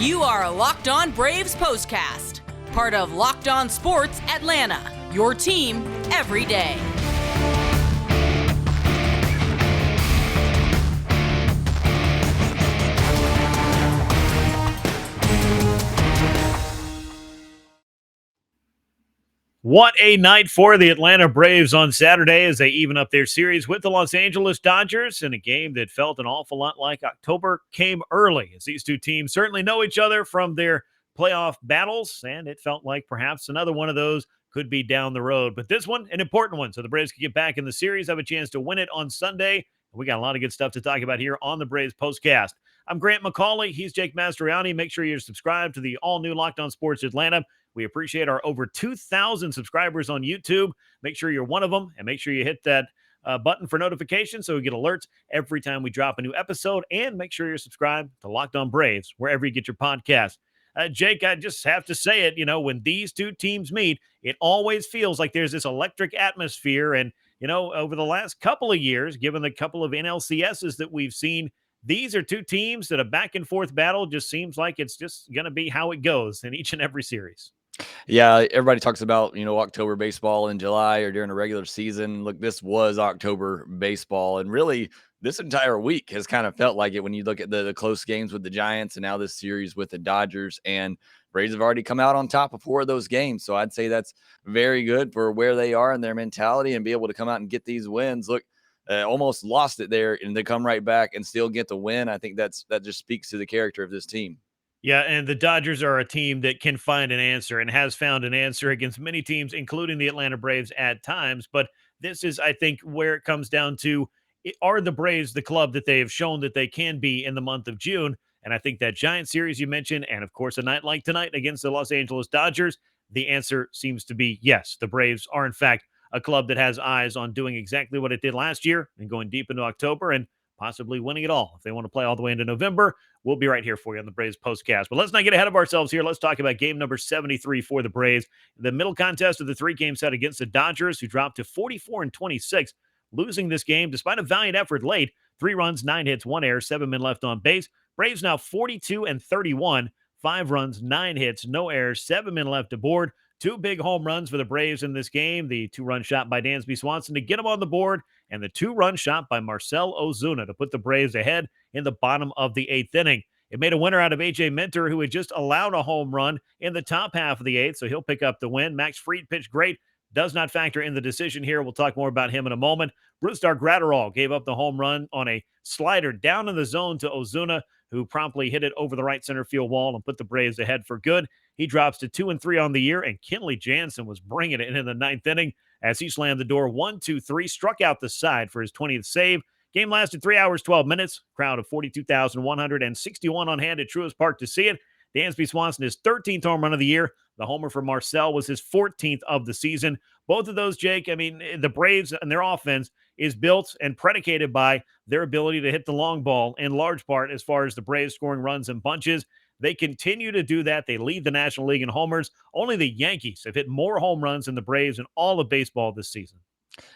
You are Locked On Braves POSTCAST, part of Locked On Sports Atlanta, your team every day. What a night for the Atlanta Braves on Saturday as they even up their series with the Los Angeles Dodgers in a game that felt an awful lot like October came early, as these two teams certainly know each other from their playoff battles, and it felt like perhaps another one of those could be down the road. But this one, an important one, so the Braves can get back in the series, have a chance to win it on Sunday. We got a lot of good stuff to talk about here on the Braves Postcast. I'm Grant McAuley. He's Jake Mastroianni. Make sure you're subscribed to the all-new Locked On Sports Atlanta. We appreciate our over 2,000 subscribers on YouTube. Make sure you're one of them, and make sure you hit that button for notifications so you get alerts every time we drop a new episode. And make sure you're subscribed to Locked On Braves, wherever you get your podcast. Jake, I just have to say it, when these two teams meet, it always feels like there's this electric atmosphere. And, over the last couple of years, given the couple of NLCSs that we've seen, these are two teams that a back and forth battle just seems like it's just going to be how it goes in each and every series. Yeah, everybody talks about, October baseball in July or during the regular season. Look, this was October baseball. And really, this entire week has kind of felt like it when you look at the close games with the Giants and now this series with the Dodgers. And Braves have already come out on top of 4 of those games. So I'd say that's very good for where they are and their mentality and be able to come out and get these wins. Look, almost lost it there and they come right back and still get the win. I think that just speaks to the character of this team. Yeah, and the Dodgers are a team that can find an answer and has found an answer against many teams, including the Atlanta Braves at times. But this is, I think, where it comes down to, are the Braves the club that they have shown that they can be in the month of June? And I think that Giant series you mentioned, and of course a night like tonight against the Los Angeles Dodgers, the answer seems to be yes. The Braves are, in fact, a club that has eyes on doing exactly what it did last year and going deep into October and possibly winning it all. If they want to play all the way into November, we'll be right here for you on the Braves Postcast. But let's not get ahead of ourselves here. Let's talk about game number 73 for the Braves. The middle contest of the 3-game set against the Dodgers, who dropped to 44-26, losing this game despite a valiant effort late. 3 runs, 9 hits, 1 error, 7 men left on base. Braves now 42-31, 5 runs, 9 hits, no errors, 7 men left aboard. 2 big home runs for the Braves in this game. The 2-run shot by Dansby Swanson to get them on the board, and the 2-run shot by Marcell Ozuna to put the Braves ahead in the bottom of the 8th inning. It made a winner out of A.J. Minter, who had just allowed a home run in the top half of the 8th, so he'll pick up the win. Max Fried pitched great. Does not factor in the decision here. We'll talk more about him in a moment. Brusdar Graterol gave up the home run on a slider down in the zone to Ozuna, who promptly hit it over the right center field wall and put the Braves ahead for good. He drops to 2-3 on the year, and Kenley Jansen was bringing it in the 9th inning as he slammed the door 1-2-3, struck out the side for his 20th save. Game lasted 3 hours, 12 minutes. Crowd of 42,161 on hand at Truist Park to see it. Dansby Swanson, his 13th home run of the year. The homer for Marcell was his 14th of the season. Both of those, Jake, the Braves and their offense is built and predicated by their ability to hit the long ball in large part as far as the Braves scoring runs in bunches. They continue to do that. They lead the National League in homers. Only the Yankees have hit more home runs than the Braves in all of baseball this season.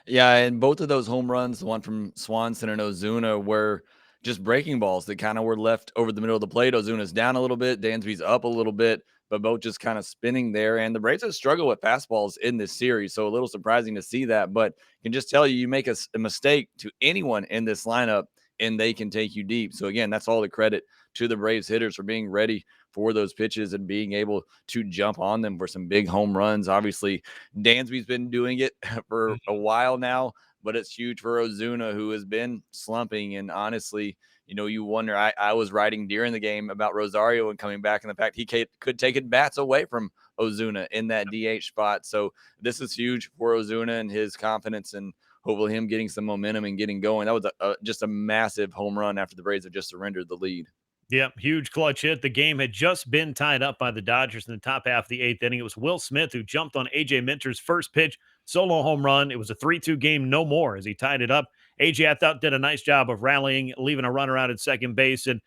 Yeah, and both of those home runs, the one from Swanson and Ozuna, were just breaking balls that kind of were left over the middle of the plate. Ozuna's down a little bit, Dansby's up a little bit, but both just kind of spinning there. And the Braves have struggled with fastballs in this series, so a little surprising to see that. But I can just tell you, you make a mistake to anyone in this lineup, and they can take you deep. So, again, that's all the credit to the Braves hitters for being ready for those pitches and being able to jump on them for some big home runs. Obviously, Dansby's been doing it for a while now, but it's huge for Ozuna, who has been slumping. And honestly, you wonder, I was writing during the game about Rosario and coming back and the fact he could take it bats away from Ozuna in that DH spot. So this is huge for Ozuna and his confidence and hopefully him getting some momentum and getting going. That was just a massive home run after the Braves have just surrendered the lead. Yeah, huge clutch hit. The game had just been tied up by the Dodgers in the top half of the 8th inning. It was Will Smith who jumped on A.J. Minter's first pitch, solo home run. It was a 3-2 game, no more, as he tied it up. A.J., I thought, did a nice job of rallying, leaving a runner out at second base and,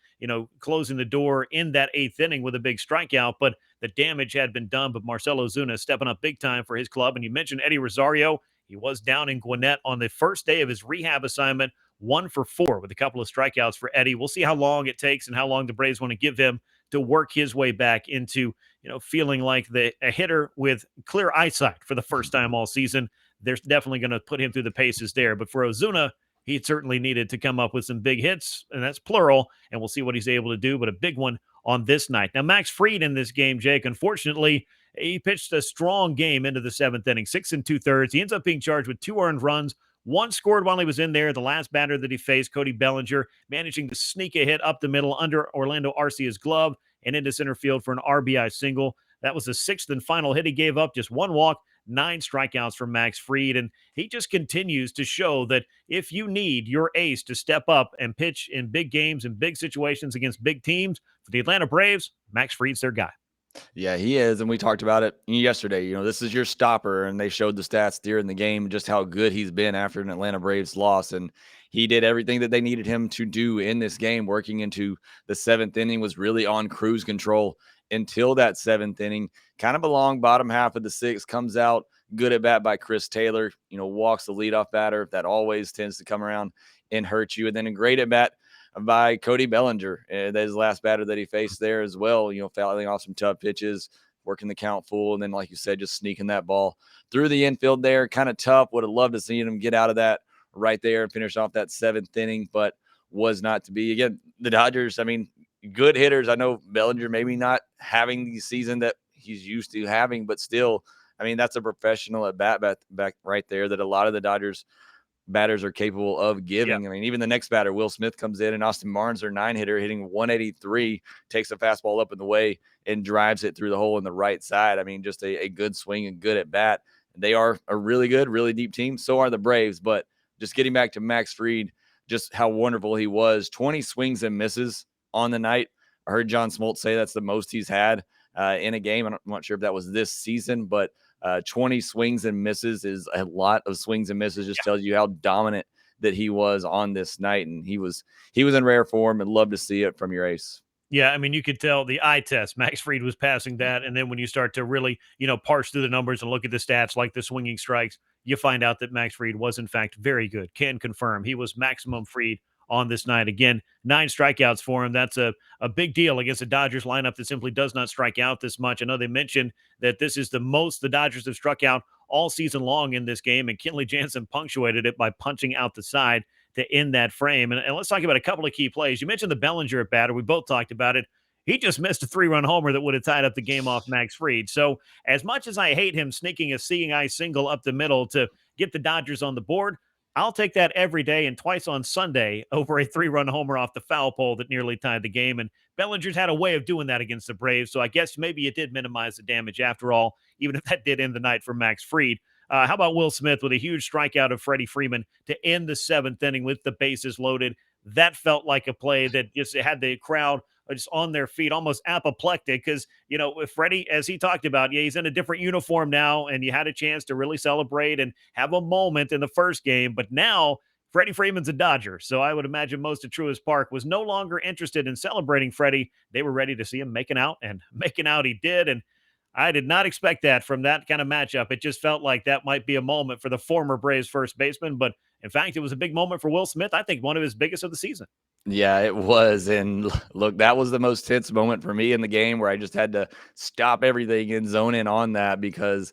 closing the door in that 8th inning with a big strikeout. But the damage had been done. But Marcell Ozuna stepping up big time for his club. And you mentioned Eddie Rosario. He was down in Gwinnett on the first day of his rehab assignment. 1 for 4 with a couple of strikeouts for Eddie. We'll see how long it takes and how long the Braves want to give him to work his way back into, feeling like a hitter with clear eyesight for the first time all season. They're definitely going to put him through the paces there. But for Ozuna, he certainly needed to come up with some big hits, and that's plural, and we'll see what he's able to do, but a big one on this night. Now, Max Fried in this game, Jake, unfortunately, he pitched a strong game into the seventh inning, 6 2/3. He ends up being charged with 2 earned runs. One scored while he was in there. The last batter that he faced, Cody Bellinger, managing to sneak a hit up the middle under Orlando Arcia's glove and into center field for an RBI single. That was the 6th and final hit he gave up, just 1 walk, 9 strikeouts from Max Fried. And he just continues to show that if you need your ace to step up and pitch in big games and big situations against big teams, for the Atlanta Braves, Max Fried's their guy. Yeah, he is. And we talked about it yesterday. This is your stopper. And they showed the stats during the game, just how good he's been after an Atlanta Braves loss. And he did everything that they needed him to do in this game. Working into the 7th inning, was really on cruise control until that 7th inning. Kind of a long bottom half of the 6th, comes out, good at bat by Chris Taylor, walks the leadoff batter. That always tends to come around and hurt you. And then a great at bat by Cody Bellinger. That is the last batter that he faced there as well, fouling off some tough pitches, working the count full, and then, like you said, just sneaking that ball through the infield there. Kind of tough. Would have loved to see him get out of that right there and finish off that 7th inning, but was not to be. Again, the Dodgers, good hitters. I know Bellinger maybe not having the season that he's used to having, but still, that's a professional at bat back right there that a lot of the Dodgers batters are capable of giving. Yeah. Even the next batter, Will Smith, comes in, and Austin Barnes, their 9-hitter, hitting 183, takes a fastball up in the way and drives it through the hole in the right side. Just a good swing and good at bat. They are a really good, really deep team. So are the Braves. But just getting back to Max Fried, just how wonderful he was. 20 swings and misses on the night. I heard John Smoltz say that's the most he's had in a game. I'm not sure if that was this season, but 20 swings and misses is a lot of swings and misses. Just tells you how dominant that he was on this night. And he was in rare form, and love to see it from your ace. Yeah, you could tell the eye test. Max Fried was passing that. And then when you start to really, parse through the numbers and look at the stats like the swinging strikes, you find out that Max Fried was, in fact, very good. Can confirm he was maximum Fried on this night. Again, 9 strikeouts for him. That's a big deal against a Dodgers lineup that simply does not strike out this much. I know they mentioned that this is the most the Dodgers have struck out all season long in this game, and Kenley Jansen punctuated it by punching out the side to end that frame. And let's talk about a couple of key plays. You mentioned the Bellinger at batter. We both talked about it. He just missed a 3-run homer that would have tied up the game off Max Fried. So as much as I hate him sneaking a seeing eye single up the middle to get the Dodgers on the board, I'll take that every day and twice on Sunday over a 3-run homer off the foul pole that nearly tied the game. And Bellinger's had a way of doing that against the Braves. So I guess maybe it did minimize the damage after all, even if that did end the night for Max Fried. How about Will Smith with a huge strikeout of Freddie Freeman to end the 7th inning with the bases loaded? That felt like a play that just had the crowd just on their feet, almost apoplectic, because, if Freddie, as he talked about, he's in a different uniform now, and you had a chance to really celebrate and have a moment in the first game. But now Freddie Freeman's a Dodger, so I would imagine most of Truist Park was no longer interested in celebrating Freddie. They were ready to see him making out, and making out he did. And I did not expect that from that kind of matchup. It just felt like that might be a moment for the former Braves first baseman. But in fact, it was a big moment for Will Smith. I think one of his biggest of the season. Yeah, it was. And look, that was the most tense moment for me in the game, where I just had to stop everything and zone in on that, because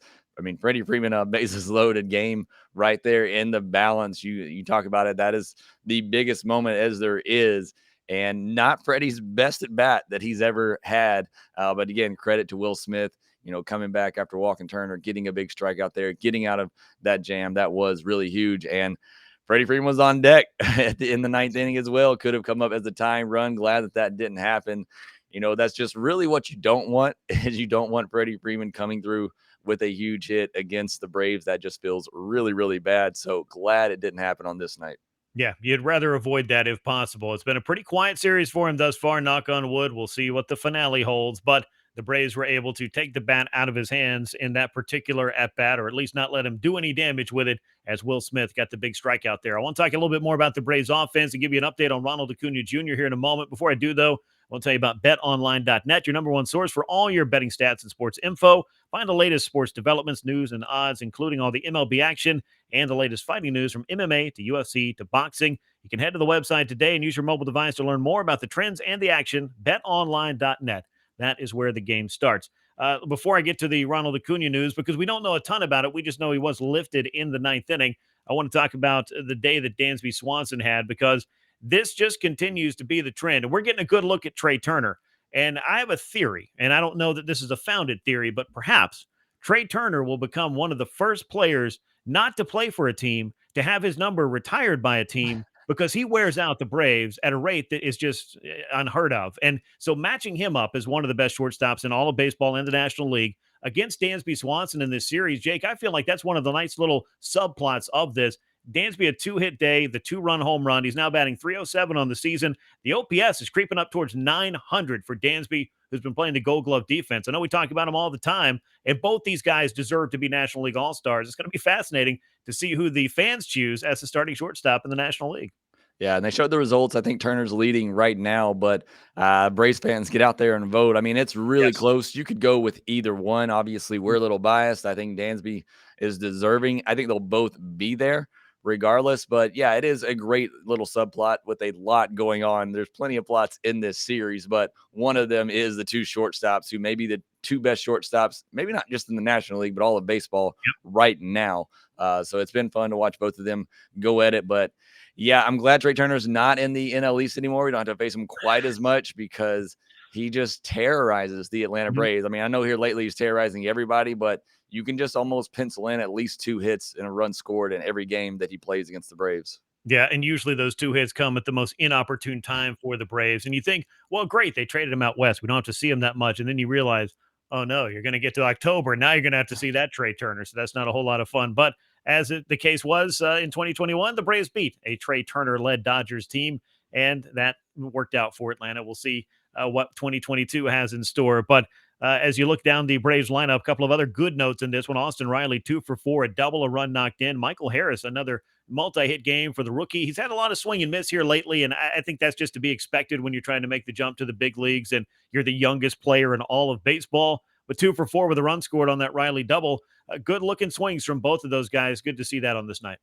Freddie Freeman, bases loaded game right there in the balance. You talk about it. That is the biggest moment as there is, and not Freddie's best at bat that he's ever had. But again, credit to Will Smith, coming back after walking Turner, getting a big strikeout there, getting out of that jam. That was really huge. And Freddie Freeman was on deck in the 9th inning as well. Could have come up as a tying run. Glad that didn't happen. That's just really what you don't want, is you don't want Freddie Freeman coming through with a huge hit against the Braves. That just feels really, really bad. So glad it didn't happen on this night. Yeah, you'd rather avoid that if possible. It's been a pretty quiet series for him thus far, knock on wood. We'll see what the finale holds, but the Braves were able to take the bat out of his hands in that particular at-bat, or at least not let him do any damage with it, as Will Smith got the big strikeout there. I want to talk a little bit more about the Braves offense and give you an update on Ronald Acuna Jr. here in a moment. Before I do, though, I want to tell you about betonline.net, your number one source for all your betting stats and sports info. Find the latest sports developments, news, and odds, including all the MLB action and the latest fighting news from MMA to UFC to boxing. You can head to the website today and use your mobile device to learn more about the trends and the action. betonline.net. that is where the game starts. Before I get to the Ronald Acuna news, because we don't know a ton about it, we just know he was lifted in the ninth inning. I want to talk about the day that Dansby Swanson had, because this just continues to be the trend. And we're getting a good look at Trey Turner. And I have a theory, and I don't know that this is a founded theory, but perhaps Trey Turner will become one of the first players not to play for a team, to have his number retired by a team, because he wears out the Braves at a rate that is just unheard of. And so matching him up as one of the best shortstops in all of baseball and the National League against Dansby Swanson in this series, Jake, I feel like that's one of the nice little subplots of this. Dansby, a two-hit day, the two-run home run. He's now batting 307 on the season. The OPS is creeping up towards 900 for Dansby, who's been playing the Gold Glove defense. I know we talk about him all the time, and both these guys deserve to be National League All-Stars. It's going to be fascinating to see who the fans choose as the starting shortstop in the National League. Yeah, and they showed the results. I think Turner's leading right now, but Braves fans, get out there and vote. I mean, it's really Yes. close. You could go with either one. Obviously, we're a little biased. I think Dansby is deserving. I think they'll both be there regardless. But yeah, it is a great little subplot with a lot going on. There's plenty of plots in this series, but one of them is the two shortstops who may be the two best shortstops, maybe not just in the National League, but all of baseball right now. So it's been fun to watch both of them go at it. But yeah, I'm glad Trey Turner's not in the NL East anymore. We don't have to face him quite as much because he just terrorizes the Atlanta Mhm. Braves. I mean, I know here lately he's terrorizing everybody, but you can just almost pencil in at least 2 hits and a run scored in every game that he plays against the Braves. Yeah, and usually those two hits come at the most inopportune time for the Braves. And you think, well, great, they traded him out west. We don't have to see him that much. And then you realize, oh no, you're going to get to October. Now you're going to have to see that Trey Turner. So that's not a whole lot of fun. But as the case was in 2021, the Braves beat a Trey Turner led Dodgers team, and that worked out for Atlanta. We'll see what 2022 has in store. But as you look down the Braves lineup, a couple of other good notes in this one. Austin Riley, 2 for 4, a double, a run knocked in. Michael Harris, another multi-hit game for the rookie. He's had a lot of swing and miss here lately, and I think that's just to be expected when you're trying to make the jump to the big leagues and you're the youngest player in all of baseball. But 2 for 4 with a run scored on that Riley double. Good-looking swings from both of those guys. Good to see that on this night.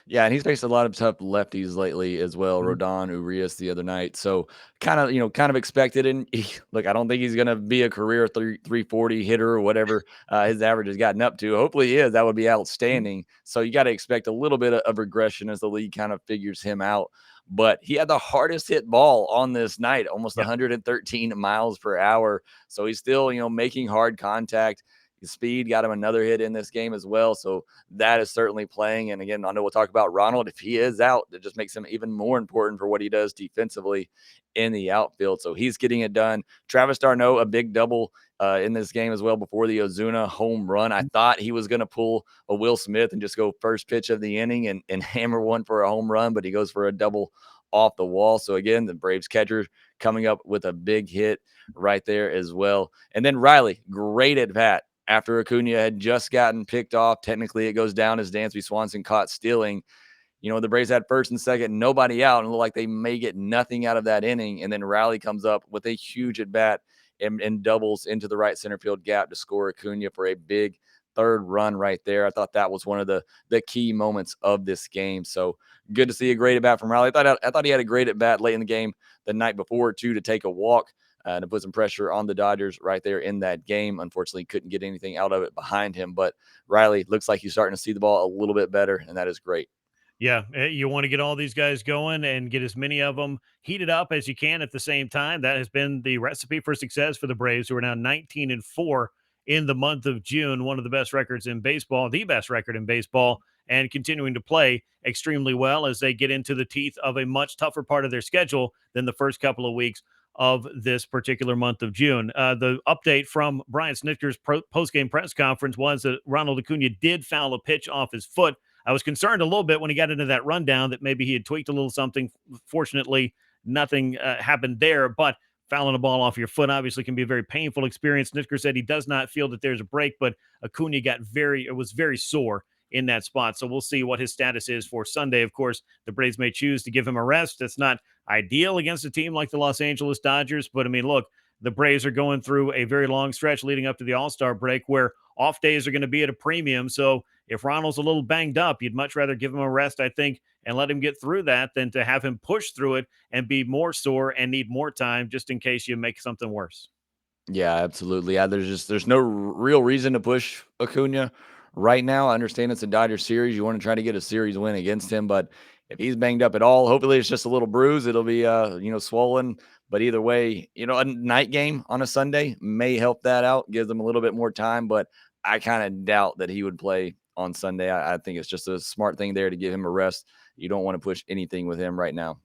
Yeah, and he's faced a lot of tough lefties lately as well. Mhm. Rodon, Urias the other night. So kind of expected. And look, I don't think he's going to be a career 340 hitter or whatever his average has gotten up to. Hopefully he is. That would be outstanding. So you got to expect a little bit of regression as the league kind of figures him out. But he had the hardest hit ball on this night, almost Yep. 113 miles per hour. So he's still, making hard contact. His speed got him another hit in this game as well. So that is certainly playing. And again, I know we'll talk about Ronald. If he is out, it just makes him even more important for what he does defensively in the outfield. So he's getting it done. Travis d'Arnaud, a big double in this game as well before the Ozuna home run. I thought he was going to pull a Will Smith and just go first pitch of the inning and hammer one for a home run, but he goes for a double off the wall. So again, the Braves catcher coming up with a big hit right there as well. And then Riley, great at bat after Acuna had just gotten picked off. Technically, it goes down as Dansby Swanson caught stealing. The Braves had first and second, nobody out, and look like they may get nothing out of that inning. And then Riley comes up with a huge at bat and doubles into the right center field gap to score Acuna for a big third run right there. I thought that was one of the key moments of this game. So good to see a great at bat from Riley. I thought he had a great at bat late in the game the night before too, to take a walk. To put some pressure on the Dodgers right there in that game. Unfortunately, couldn't get anything out of it behind him. But Riley looks like he's starting to see the ball a little bit better, and that is great. Yeah, you want to get all these guys going and get as many of them heated up as you can at the same time. That has been the recipe for success for the Braves, who are now 19-4 in the month of June. One of the best records in baseball, the best record in baseball, and continuing to play extremely well as they get into the teeth of a much tougher part of their schedule than the first couple of weeks of this particular month of June. The update from Brian Snitker's post-game press conference was that Ronald Acuna did foul a pitch off his foot. I was concerned a little bit when he got into that rundown that maybe he had tweaked a little something. Fortunately, nothing happened there, but fouling a ball off your foot obviously can be a very painful experience. Snitker said he does not feel that there's a break, but Acuna was very sore in that spot. So we'll see what his status is for Sunday. Of course, the Braves may choose to give him a rest. That's not ideal against a team like the Los Angeles Dodgers, but I mean, look, the Braves are going through a very long stretch leading up to the All-Star break where off days are going to be at a premium. So if Ronald's a little banged up, you'd much rather give him a rest, I think, and let him get through that than to have him push through it and be more sore and need more time just in case you make something worse. Yeah, absolutely. Yeah, there's no real reason to push Acuna right now. I understand it's a Dodger series. You want to try to get a series win against him, but if he's banged up at all, hopefully it's just a little bruise. It'll be swollen. But either way, a night game on a Sunday may help that out, gives them a little bit more time. But I kind of doubt that he would play on Sunday. I think it's just a smart thing there to give him a rest. You don't want to push anything with him right now.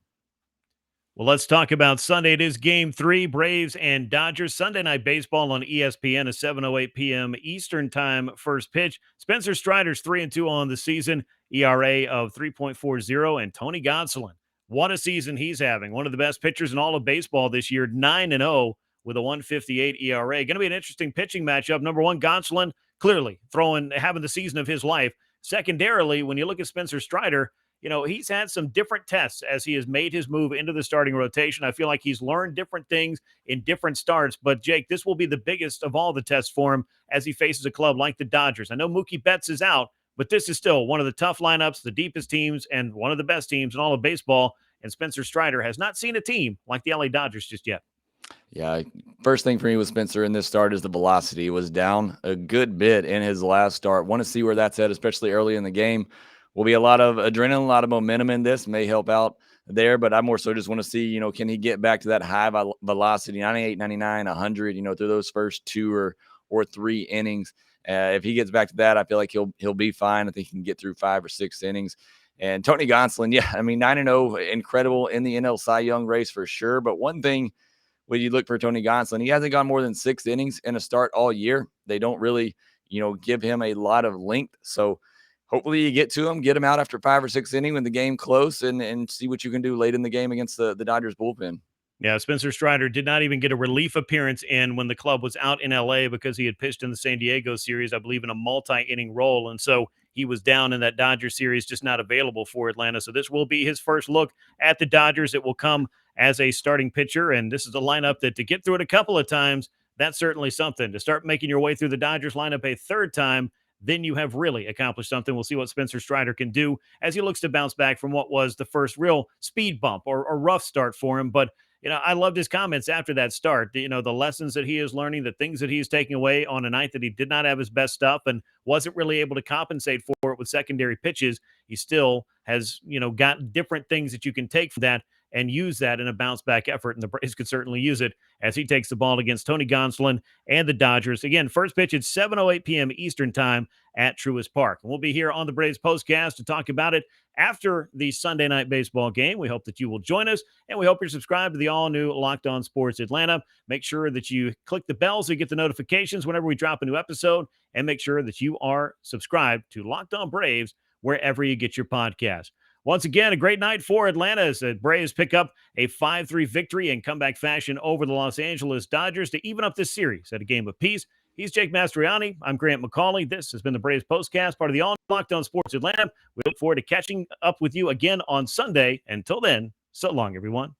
Well, let's talk about Sunday. It is game 3, Braves and Dodgers. Sunday Night Baseball on ESPN, a 7:08 p.m. Eastern Time first pitch. Spencer Strider's 3-2 on the season, ERA of 3.40, and Tony Gonsolin. What a season he's having. One of the best pitchers in all of baseball this year, 9-0 with a 1.58 ERA. Going to be an interesting pitching matchup. Number one, Gonsolin clearly having the season of his life. Secondarily, when you look at Spencer Strider, he's had some different tests as he has made his move into the starting rotation. I feel like he's learned different things in different starts. But, Jake, this will be the biggest of all the tests for him as he faces a club like the Dodgers. I know Mookie Betts is out, but this is still one of the tough lineups, the deepest teams, and one of the best teams in all of baseball. And Spencer Strider has not seen a team like the LA Dodgers just yet. Yeah, first thing for me with Spencer in this start is the velocity. It was down a good bit in his last start. Want to see where that's at, especially early in the game. Will be a lot of adrenaline, a lot of momentum in this. May help out there, but I more so just want to see, can he get back to that high velocity, 98, 99, 100, through those first 2 or 3 innings. If he gets back to that, I feel like he'll be fine. I think he can get through 5 or 6 innings. And Tony Gonsolin, 9-0, incredible in the NL Cy Young race for sure. But one thing, when you look for Tony Gonsolin, he hasn't gone more than 6 innings in a start all year. They don't really, give him a lot of length. So hopefully you get him out after 5 or 6 innings when the game close and see what you can do late in the game against the Dodgers bullpen. Yeah, Spencer Strider did not even get a relief appearance in when the club was out in LA because he had pitched in the San Diego series, I believe, in a multi-inning role. And so he was down in that Dodgers series, just not available for Atlanta. So this will be his first look at the Dodgers. It will come as a starting pitcher. And this is a lineup that, to get through it a couple of times, that's certainly something. To start making your way through the Dodgers lineup a third time, then you have really accomplished something. We'll see what Spencer Strider can do as he looks to bounce back from what was the first real speed bump or rough start for him. But I loved his comments after that start. The lessons that he is learning, the things that he is taking away on a night that he did not have his best stuff and wasn't really able to compensate for it with secondary pitches. He still has, got different things that you can take from that and use that in a bounce back effort. And the Braves could certainly use it as he takes the ball against Tony Gonsolin and the Dodgers. Again, first pitch at 7:08 p.m. Eastern Time at Truist Park. And we'll be here on the Braves Postcast to talk about it after the Sunday Night Baseball game. We hope that you will join us, and we hope you're subscribed to the all-new Locked On Sports Atlanta. Make sure that you click the bell so you get the notifications whenever we drop a new episode, and make sure that you are subscribed to Locked On Braves wherever you get your podcast. Once again, a great night for Atlanta as the Braves pick up a 5-3 victory in comeback fashion over the Los Angeles Dodgers to even up this series at a game apiece. He's Jake Mastroianni. I'm Grant McAuley. This has been the Braves Postcast, part of the all Locked On Sports Atlanta. We look forward to catching up with you again on Sunday. Until then, so long, everyone.